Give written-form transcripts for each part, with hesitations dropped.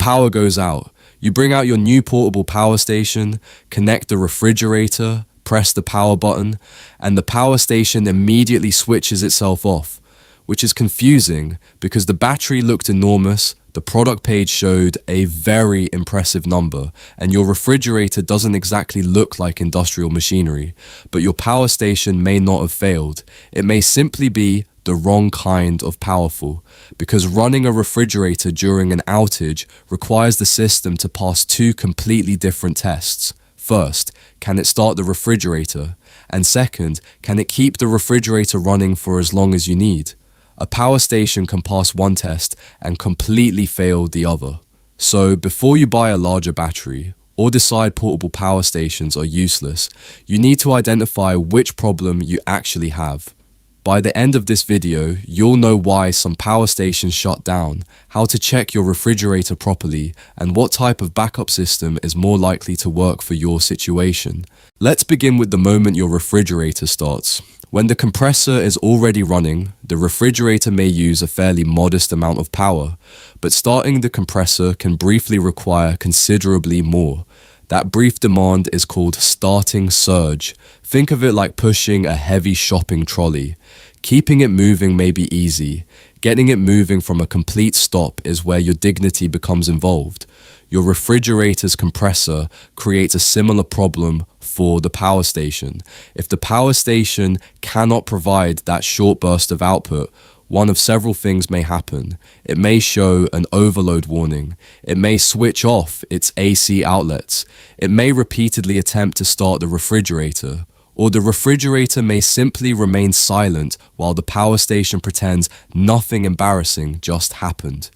power goes out. You bring out your new portable power station, connect the refrigerator, press the power button, and the power station immediately switches itself off, which is confusing because the battery looked enormous, the product page showed a very impressive number, and your refrigerator doesn't exactly look like industrial machinery, but your power station may not have failed. It may simply be the wrong kind of powerful, because running a refrigerator during an outage requires the system to pass two completely different tests. First, can it start the refrigerator? And second, can it keep the refrigerator running for as long as you need? A power station can pass one test and completely fail the other. So before you buy a larger battery or decide portable power stations are useless, you need to identify which problem you actually have. By the end of this video, you'll know why some power stations shut down, how to check your refrigerator properly, and what type of backup system is more likely to work for your situation. Let's begin with the moment your refrigerator starts. When the compressor is already running, the refrigerator may use a fairly modest amount of power, but starting the compressor can briefly require considerably more. That brief demand is called starting surge. Think of it like pushing a heavy shopping trolley. Keeping it moving may be easy. Getting it moving from a complete stop is where your dignity becomes involved. Your refrigerator's compressor creates a similar problem for the power station. If the power station cannot provide that short burst of output, one of several things may happen. It may show an overload warning. It may switch off its AC outlets. It may repeatedly attempt to start the refrigerator. Or the refrigerator may simply remain silent while the power station pretends nothing embarrassing just happened.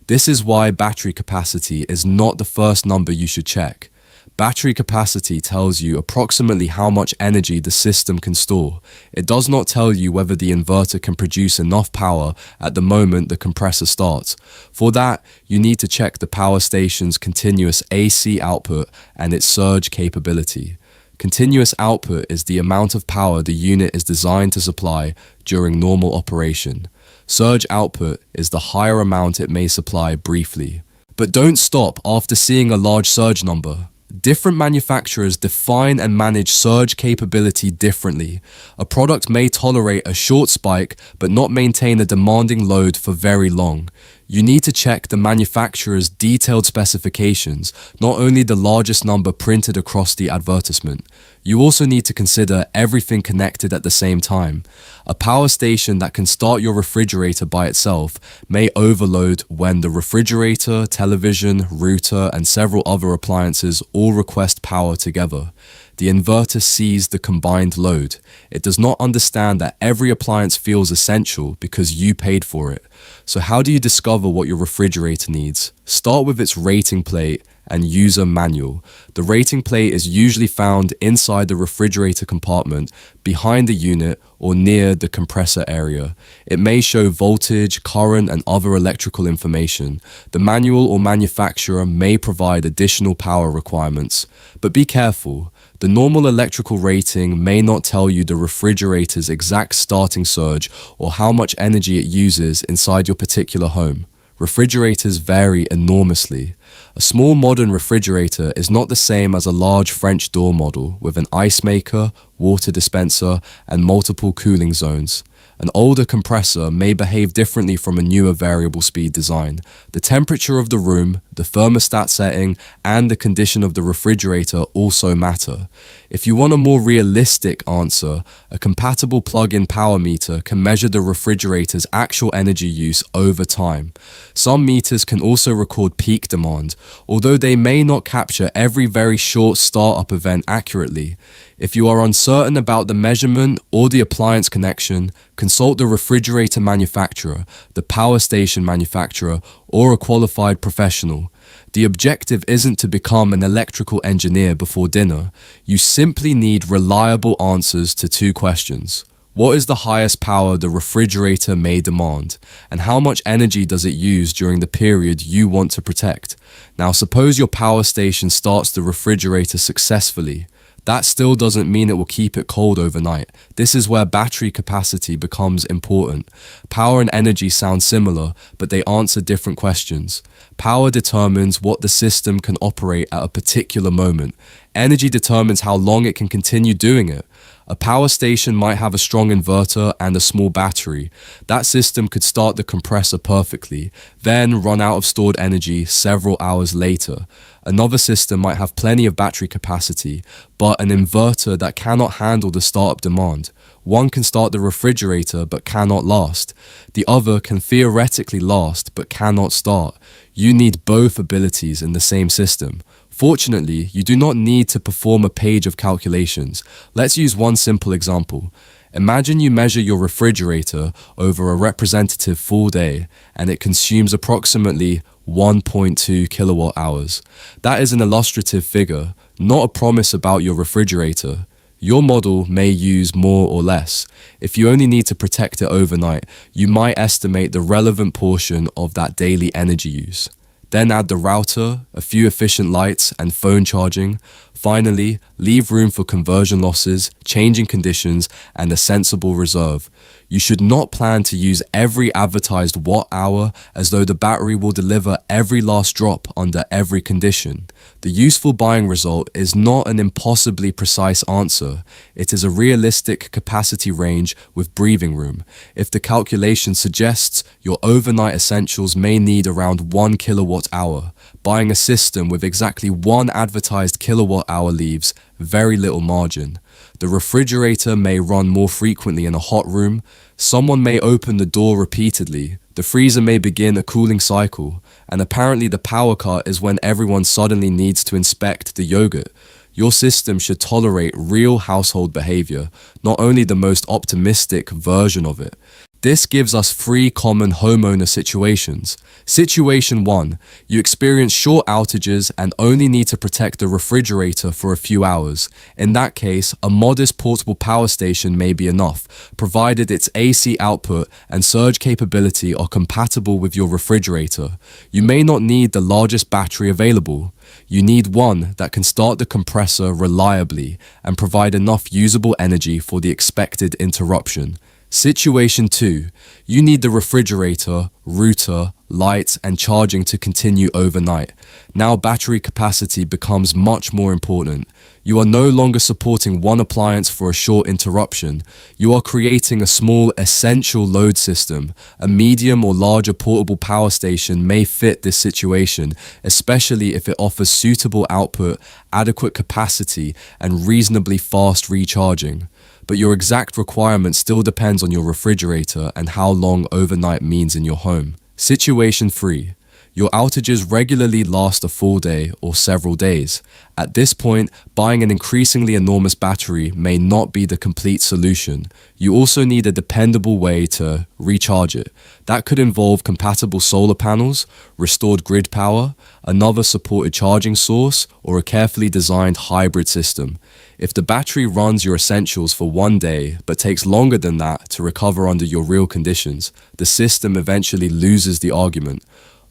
This is why battery capacity is not the first number you should check. Battery capacity tells you approximately how much energy the system can store. It does not tell you whether the inverter can produce enough power at the moment the compressor starts. For that, you need to check the power station's continuous AC output and its surge capability. Continuous output is the amount of power the unit is designed to supply during normal operation. Surge output is the higher amount it may supply briefly. But don't stop after seeing a large surge number. Different manufacturers define and manage surge capability differently. A product may tolerate a short spike but not maintain a demanding load for very long. You need to check the manufacturer's detailed specifications, not only the largest number printed across the advertisement. You also need to consider everything connected at the same time. A power station that can start your refrigerator by itself may overload when the refrigerator, television, router, and several other appliances all request power together. The inverter sees the combined load. It does not understand that every appliance feels essential because you paid for it. So how do you discover what your refrigerator needs? Start with its rating plate and user manual. The rating plate is usually found inside the refrigerator compartment, behind the unit, or near the compressor area. It may show voltage, current, and other electrical information. The manual or manufacturer may provide additional power requirements. But be careful. The normal electrical rating may not tell you the refrigerator's exact starting surge or how much energy it uses inside your particular home. Refrigerators vary enormously. A small modern refrigerator is not the same as a large French door model with an ice maker, water dispenser, and multiple cooling zones. An older compressor may behave differently from a newer variable speed design. The temperature of the room, the thermostat setting, and the condition of the refrigerator also matter. If you want a more realistic answer, a compatible plug-in power meter can measure the refrigerator's actual energy use over time. Some meters can also record peak demand, although they may not capture every very short startup event accurately. If you are uncertain about the measurement or the appliance connection, consult the refrigerator manufacturer, the power station manufacturer, or a qualified professional. The objective isn't to become an electrical engineer before dinner. You simply need reliable answers to two questions. What is the highest power the refrigerator may demand? And how much energy does it use during the period you want to protect? Now, suppose your power station starts the refrigerator successfully. That still doesn't mean it will keep it cold overnight. This is where battery capacity becomes important. Power and energy sound similar, but they answer different questions. Power determines what the system can operate at a particular moment. Energy determines how long it can continue doing it. A power station might have a strong inverter and a small battery. That system could start the compressor perfectly, then run out of stored energy several hours later. Another system might have plenty of battery capacity, but an inverter that cannot handle the startup demand. One can start the refrigerator but cannot last. The other can theoretically last but cannot start. You need both abilities in the same system. Fortunately, you do not need to perform a page of calculations. Let's use one simple example. Imagine you measure your refrigerator over a representative full day and it consumes approximately 1.2 kilowatt hours. That is an illustrative figure, not a promise about your refrigerator. Your model may use more or less. If you only need to protect it overnight, you might estimate the relevant portion of that daily energy use. Then add the router, a few efficient lights, and phone charging. Finally, leave room for conversion losses, changing conditions, and a sensible reserve. You should not plan to use every advertised watt hour as though the battery will deliver every last drop under every condition. The useful buying result is not an impossibly precise answer. It is a realistic capacity range with breathing room. If the calculation suggests your overnight essentials may need around 1 kilowatt hour, buying a system with exactly 1 advertised kilowatt hour leaves very little margin. The refrigerator may run more frequently in a hot room. Someone may open the door repeatedly. The freezer may begin a cooling cycle. And apparently the power cut is when everyone suddenly needs to inspect the yogurt. Your system should tolerate real household behavior, not only the most optimistic version of it. This gives us 3 common homeowner situations. Situation 1. You experience short outages and only need to protect the refrigerator for a few hours. In that case, a modest portable power station may be enough, provided its AC output and surge capability are compatible with your refrigerator. You may not need the largest battery available. You need one that can start the compressor reliably and provide enough usable energy for the expected interruption. Situation 2. You need the refrigerator, router, lights, and charging to continue overnight. Now battery capacity becomes much more important. You are no longer supporting one appliance for a short interruption. You are creating a small essential load system. A medium or larger portable power station may fit this situation, especially if it offers suitable output, adequate capacity, and reasonably fast recharging. But your exact requirement still depends on your refrigerator and how long overnight means in your home. Situation 3. Your outages regularly last a full day or several days. At this point, buying an increasingly enormous battery may not be the complete solution. You also need a dependable way to recharge it. That could involve compatible solar panels, restored grid power, another supported charging source, or a carefully designed hybrid system. If the battery runs your essentials for 1 day but takes longer than that to recover under your real conditions, the system eventually loses the argument.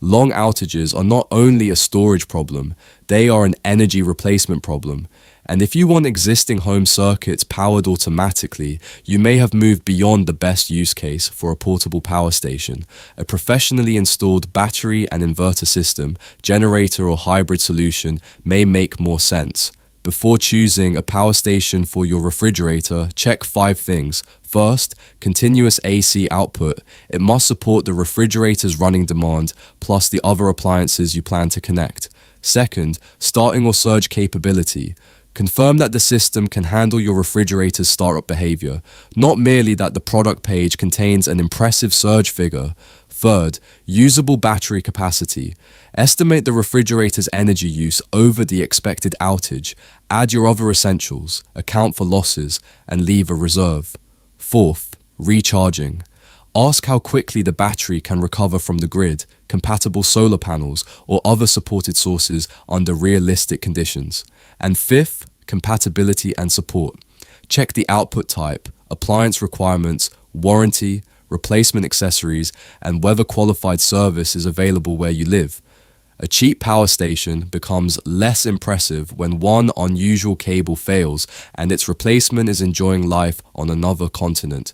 Long outages are not only a storage problem, they are an energy replacement problem. And if you want existing home circuits powered automatically, you may have moved beyond the best use case for a portable power station. A professionally installed battery and inverter system, generator or hybrid solution may make more sense. Before choosing a power station for your refrigerator, check 5 things. First, continuous AC output. It must support the refrigerator's running demand, plus the other appliances you plan to connect. Second, starting or surge capability. Confirm that the system can handle your refrigerator's startup behavior, not merely that the product page contains an impressive surge figure. Third, usable battery capacity. Estimate the refrigerator's energy use over the expected outage. Add your other essentials, account for losses, and leave a reserve. Fourth, recharging. Ask how quickly the battery can recover from the grid, compatible solar panels, or other supported sources under realistic conditions. And fifth, compatibility and support. Check the output type, appliance requirements, warranty, replacement accessories, and whether qualified service is available where you live. A cheap power station becomes less impressive when one unusual cable fails and its replacement is enjoying life on another continent.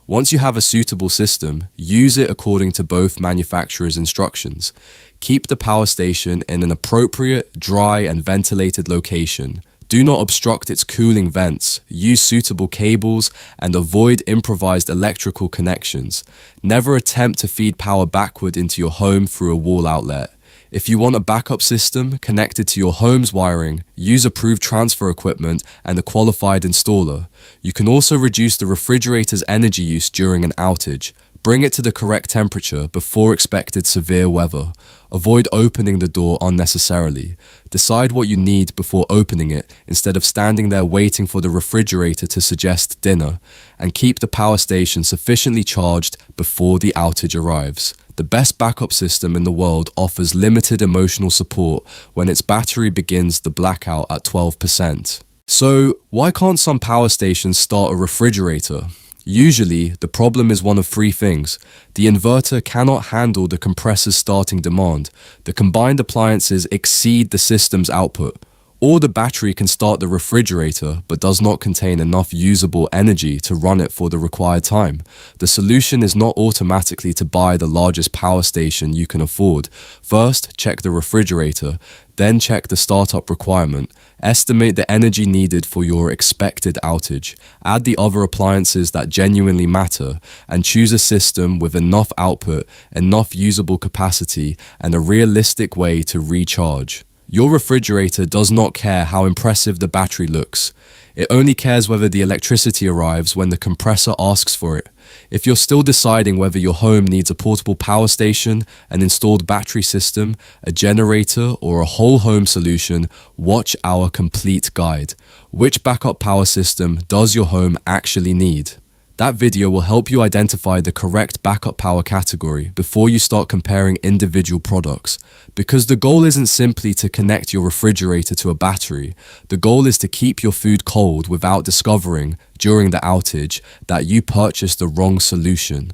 Once you have a suitable system, use it according to both manufacturers' instructions. Keep the power station in an appropriate, dry and ventilated location. Do not obstruct its cooling vents, use suitable cables, and avoid improvised electrical connections. Never attempt to feed power backward into your home through a wall outlet. If you want a backup system connected to your home's wiring, use approved transfer equipment and a qualified installer. You can also reduce the refrigerator's energy use during an outage. Bring it to the correct temperature before expected severe weather. Avoid opening the door unnecessarily. Decide what you need before opening it instead of standing there waiting for the refrigerator to suggest dinner. And keep the power station sufficiently charged before the outage arrives. The best backup system in the world offers limited emotional support when its battery begins the blackout at 12%. So, why can't some power stations start a refrigerator? Usually, the problem is one of three things. The inverter cannot handle the compressor's starting demand. The combined appliances exceed the system's output. Or the battery can start the refrigerator but does not contain enough usable energy to run it for the required time. The solution is not automatically to buy the largest power station you can afford. First, check the refrigerator, then check the startup requirement. Estimate the energy needed for your expected outage. Add the other appliances that genuinely matter, and choose a system with enough output, enough usable capacity, and a realistic way to recharge. Your refrigerator does not care how impressive the battery looks. It only cares whether the electricity arrives when the compressor asks for it. If you're still deciding whether your home needs a portable power station, an installed battery system, a generator, or a whole home solution, watch our complete guide. Which backup power system does your home actually need? That video will help you identify the correct backup power category before you start comparing individual products. Because the goal isn't simply to connect your refrigerator to a battery. The goal is to keep your food cold without discovering, during the outage, that you purchased the wrong solution.